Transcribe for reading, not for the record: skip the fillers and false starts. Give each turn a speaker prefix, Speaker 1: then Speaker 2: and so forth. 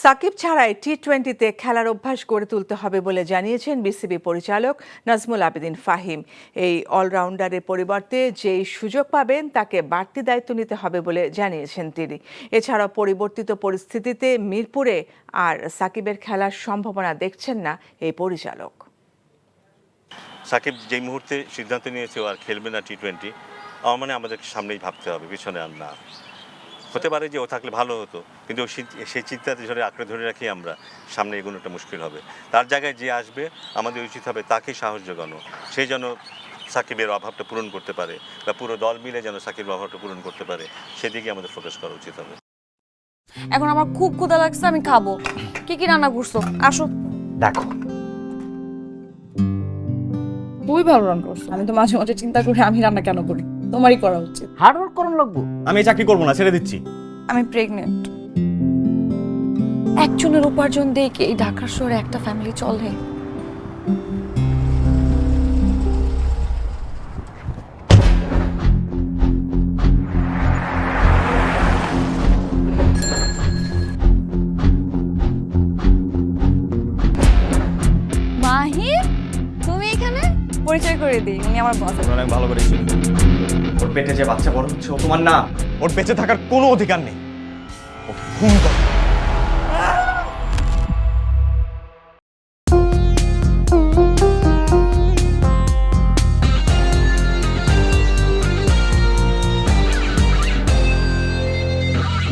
Speaker 1: সাকিব ছাড়াই টি-20তে খেলার অভ্যাস গড়ে তুলতে হবে বলে জানিয়েছেন বিসিবি পরিচালক নাজমুল আবেদীন ফাহিম। এই অলরাউন্ডারের পরিবর্তে যেই সুযোগ পাবেন তাকে বাড়তি দায়িত্ব নিতে হবে বলে জানিয়েছেন তিনি। এছাড়াও পরিবর্তিত পরিস্থিতিতে মিরপুরে আর সাকিবের খেলার সম্ভাবনা দেখছেন না এই পরিচালক।
Speaker 2: সাকিব যেই মুহূর্তে সিদ্ধান্ত নিয়েছে ও আর খেলবে না টি-20, আমার মানে আমাদের সামনেই ভাবতে হবে, পিছনে আর না। হতে পারে যে ও থাকলে ভালো হতো, কিন্তু সেই চিন্তাতে আঁকড়ে ধরে রাখি আমরা, সামনে এগোনোটা মুশকিল হবে। তার জায়গায় যে আসবে আমাদের উচিত হবে তাকে সাহস জোগানো, সেই যেন সাকিবের অভাবটা পূরণ করতে পারে বা পুরো দল মিলে যেন সাকিবের অভাবটা পূরণ করতে পারে, সেদিকে আমাদের ফোকাস করা উচিত হবে।
Speaker 3: এখন আমার খুব ক্ষুধা লাগছে, আমি খাবো। কি কি রান্না করছো? আসো।
Speaker 4: দেখো,
Speaker 3: খুবই ভালো রান্না করছো। আমি তো মাঝে মাঝে চিন্তা করি আমি রান্না কেন করি, তোমারই করা উচিত।
Speaker 4: হার্ড ওয়ার্ক করুন লাগবো। আমি এই চাকরি করবো না, ছেড়ে দিচ্ছি।
Speaker 3: আমি প্রেগনেন্ট। একজনের উপার্জন দিয়ে কি এই ঢাকার শহরে একটা ফ্যামিলি চলে? মাহিম, তুমি এখানে? পরিচয় করে দিই, উনি আমার বস।
Speaker 4: অনেক ভালো করে চিনি। ওর পেটে যে বাচ্চা বড় হচ্ছে ও তোমার না। ওর বেঁচে থাকার কোনো অধিকার নেই। ওকে খুন করো।